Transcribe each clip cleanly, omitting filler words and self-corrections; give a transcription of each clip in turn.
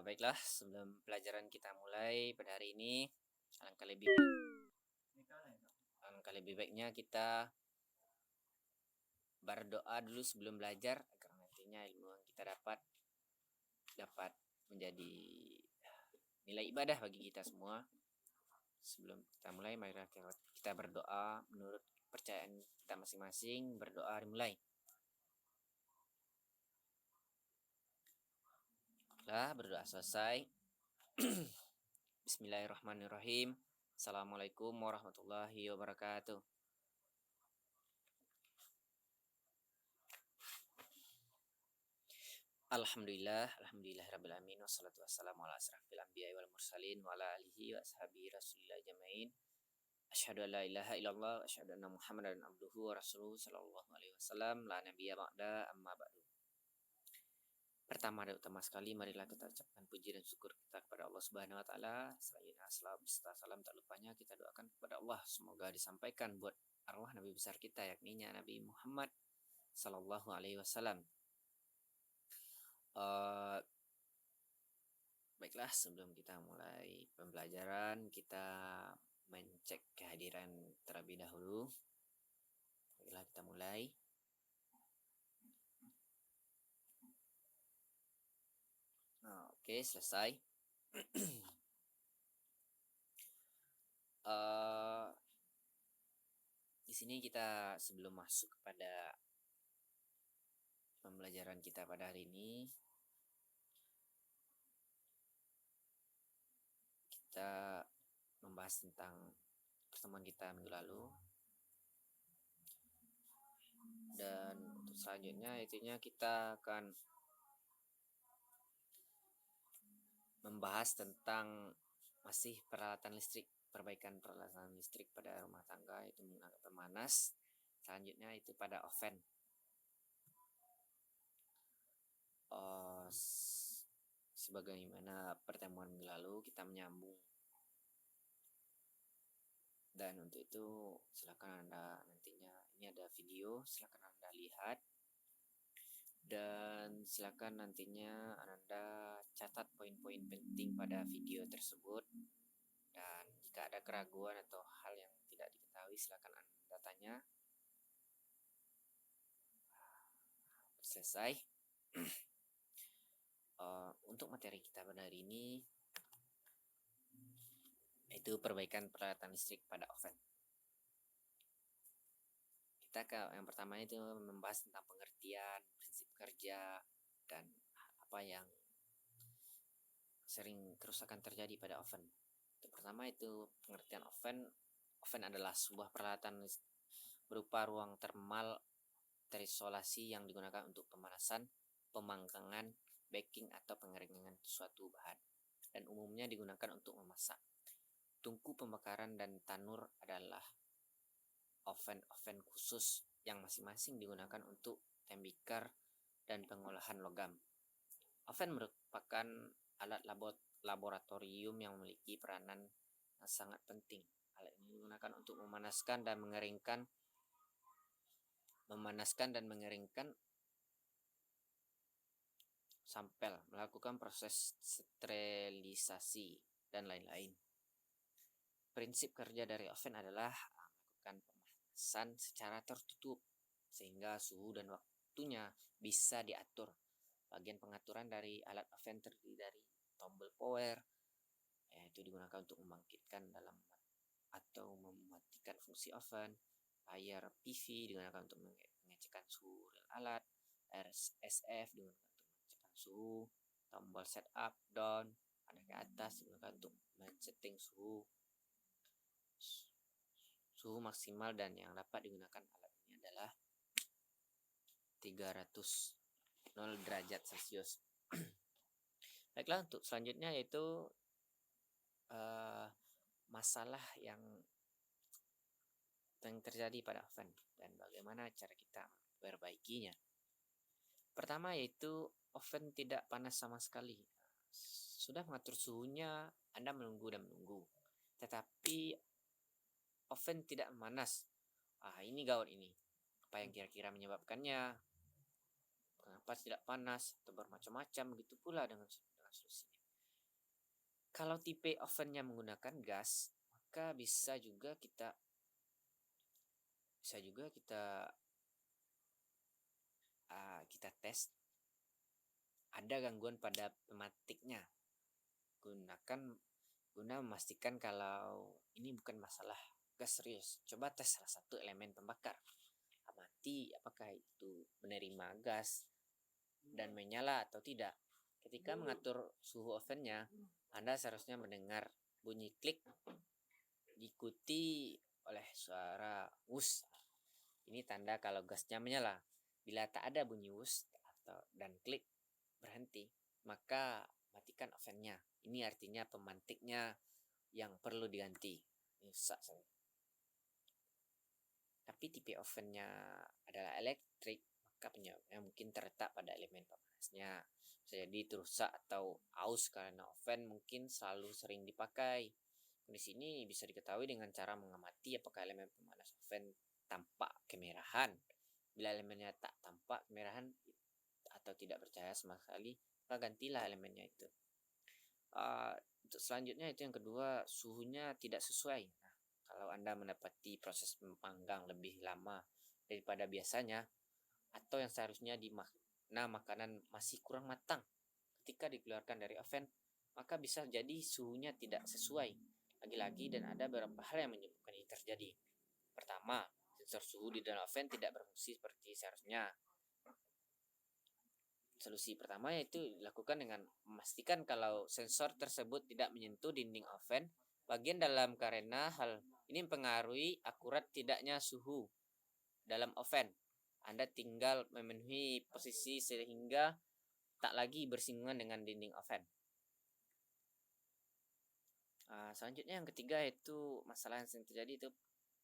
Baiklah, sebelum pelajaran kita mulai pada hari ini, alangkah lebih alangkah lebih baiknya kita berdoa dulu sebelum belajar agar nantinya ilmu yang kita dapat dapat menjadi nilai ibadah bagi kita semua. Sebelum kita mulai, mari kita berdoa menurut kepercayaan kita masing-masing. Berdoa dimulai. Lah, berdoa selesai. Bismillahirrahmanirrahim. Assalamualaikum warahmatullahi wabarakatuh. Alhamdulillah rabbil alamin wassalatu wassalamu ala asrafil anbiya'i wal mursalin wa ala alihi wa ashabihi rasulillah jamain. Asyhadu an la ilaha illallah wa asyhadu anna Muhammadan abduhu wa rasuluhu sallallahu alaihi wasallam la nabiyya ba'da amma ba'du. Pertama dan utama sekali marilah kita ucapkan puji dan syukur kita kepada Allah Subhanahu wa taala. Selanjutnya salam tak lupanya kita doakan kepada Allah semoga disampaikan buat arwah nabi besar kita yakni Nabi Muhammad sallallahu alaihi wasallam. Baiklah, sebelum kita mulai pembelajaran, kita mencek kehadiran terlebih dahulu. Baiklah, kita mulai. Oke, selesai. Di sini kita sebelum masuk kepada pembelajaran kita pada hari ini, kita membahas tentang pertemuan kita minggu lalu. Dan untuk selanjutnya itunya kita akan membahas tentang masih peralatan listrik, perbaikan peralatan listrik pada rumah tangga, itu menggunakan pemanas. Selanjutnya itu pada oven. Sebagaimana pertemuan minggu lalu kita menyambung. Dan untuk itu silakan Anda nantinya, ini ada video, silakan Anda lihat. Dan silakan nantinya Anda catat poin-poin penting pada video tersebut. Dan jika ada keraguan atau hal yang tidak diketahui, silakan Anda tanya. Selesai. Untuk materi kita pada hari ini, itu perbaikan peralatan listrik pada oven. Kita yang pertama itu membahas tentang pengertian, prinsip kerja, dan apa yang sering kerusakan terjadi pada oven. Yang pertama itu pengertian oven. Oven adalah sebuah peralatan berupa ruang termal terisolasi yang digunakan untuk pemanasan, pemanggangan, baking atau pengeringan suatu bahan, dan umumnya digunakan untuk memasak. Tungku pembakaran dan tanur adalah oven khusus yang masing-masing digunakan untuk tembikar dan pengolahan logam. Oven merupakan alat laboratorium yang memiliki peranan yang sangat penting. Alat ini digunakan untuk memanaskan dan mengeringkan sampel, melakukan proses sterilisasi, dan lain-lain. Prinsip kerja dari oven adalah melakukan pemanasan secara tertutup sehingga suhu dan waktunya bisa diatur. Bagian pengaturan dari alat oven terdiri dari tombol power, yaitu digunakan untuk membangkitkan dalam atau mematikan fungsi oven. Layar PV digunakan untuk mengecekkan suhu real alat. RSF digunakan untuk mengecekkan suhu. Tombol setup down ada ke atas digunakan untuk men-setting suhu maksimal, dan yang dapat digunakan alat ini adalah 300 derajat Celcius. Baiklah, untuk selanjutnya yaitu masalah yang terjadi pada oven dan bagaimana cara kita memperbaikinya. Pertama yaitu oven tidak panas sama sekali. Sudah mengatur suhunya, Anda menunggu, tetapi oven tidak memanas. Ini gawat ini. Apa yang kira-kira menyebabkannya? Kenapa tidak panas? Atau bermacam-macam. Begitu pula dengan Kalau tipe ovennya menggunakan gas, maka bisa juga kita tes ada gangguan pada pematiknya. Gunakan guna memastikan kalau ini bukan masalah gas serius. Coba tes salah satu elemen pembakar. Amati apakah itu menerima gas dan menyala atau tidak. Ketika mengatur suhu ovennya, Anda seharusnya mendengar bunyi klik diikuti oleh suara wus. Ini tanda kalau gasnya menyala. Bila tak ada bunyi wus dan klik berhenti, maka matikan ovennya. Ini artinya pemantiknya yang perlu diganti. Ini rusak. Tapi tipe ovennya adalah elektrik, maka penyebabnya mungkin terletak pada elemen pemanasnya. Bisa jadi itu rusak atau aus karena oven mungkin selalu sering dipakai. Kondisi ini bisa diketahui dengan cara mengamati apakah elemen pemanas oven tampak kemerahan. Bila elemennya tak tampak kemerahan atau tidak bercahaya sama sekali, maka gantilah elemennya itu. Untuk selanjutnya itu yang kedua, suhunya tidak sesuai. Nah, kalau Anda mendapati proses memanggang lebih lama daripada biasanya, atau yang seharusnya makanan masih kurang matang ketika dikeluarkan dari oven, maka bisa jadi suhunya tidak sesuai. Lagi-lagi dan ada beberapa hal yang menyebabkan ini terjadi. Pertama, sensor suhu di dalam oven tidak berfungsi seperti seharusnya. Solusi pertama yaitu dilakukan dengan memastikan kalau sensor tersebut tidak menyentuh dinding oven bagian dalam karena hal ini mempengaruhi akurat tidaknya suhu dalam oven. Anda tinggal memenuhi posisi sehingga tak lagi bersinggungan dengan dinding oven. Selanjutnya yang ketiga yaitu masalah yang sering terjadi itu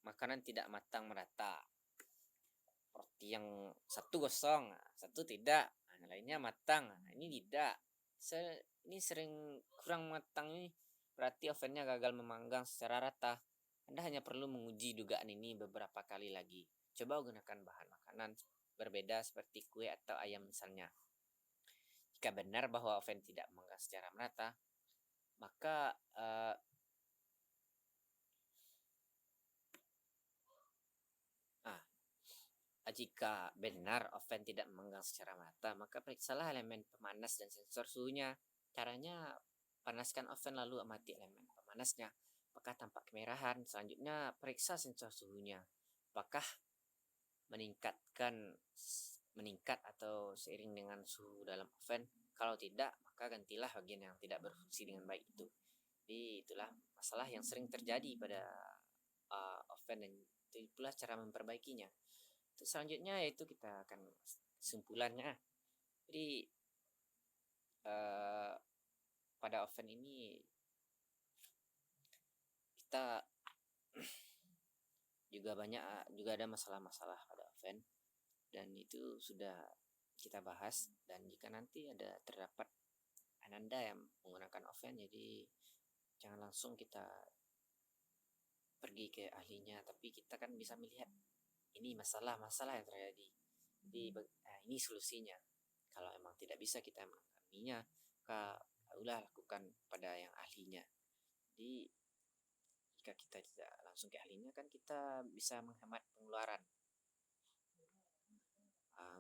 makanan tidak matang merata. Roti yang satu gosong, satu tidak, yang lainnya matang. Ini tidak. Ini sering kurang matang ini berarti ovennya gagal memanggang secara rata. Anda hanya perlu menguji dugaan ini beberapa kali lagi. Coba gunakan bahan makanan berbeda seperti kue atau ayam misalnya. Jika benar bahwa oven tidak memanggang secara merata, maka jika benar oven tidak memanggang secara merata, maka periksalah elemen pemanas dan sensor suhunya. Caranya, panaskan oven lalu amati elemen pemanasnya. Apakah tampak kemerahan? Selanjutnya, periksa sensor suhunya. Apakah meningkat atau seiring dengan suhu dalam oven? Kalau tidak, maka gantilah bagian yang tidak berfungsi dengan baik itu. Jadi itulah masalah yang sering terjadi pada oven dan itu pula cara memperbaikinya. Selanjutnya yaitu kita akan kesimpulannya. Jadi pada oven ini kita juga ada masalah-masalah pada oven dan itu sudah kita bahas. Dan jika nanti terdapat Ananda yang menggunakan oven, jadi jangan langsung kita pergi ke ahlinya, tapi kita kan bisa melihat ini masalah-masalah yang terjadi. Jadi ini solusinya. Kalau emang tidak bisa kita menangani, maka lakukan pada yang ahlinya. Jadi jika kita tidak langsung ke ahlinya, kan kita bisa menghemat pengeluaran.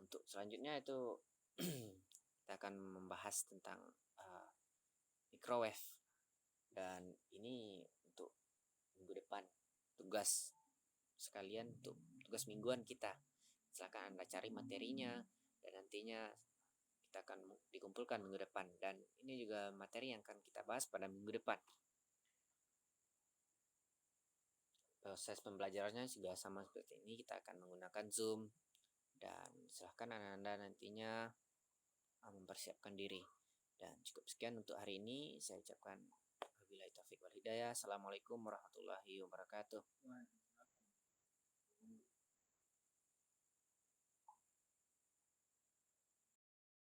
Untuk selanjutnya itu kita akan membahas tentang microwave, dan ini untuk minggu depan tugas mingguan kita. Silakan Anda cari materinya dan nantinya kita akan dikumpulkan minggu depan, dan ini juga materi yang akan kita bahas pada minggu depan. Proses pembelajarannya juga sama seperti ini, kita akan menggunakan Zoom, dan silahkan Anda nantinya mempersiapkan diri. Dan cukup sekian untuk hari ini, saya ucapkan wabillahi taufiq wal hidayah. Assalamualaikum warahmatullahi wabarakatuh.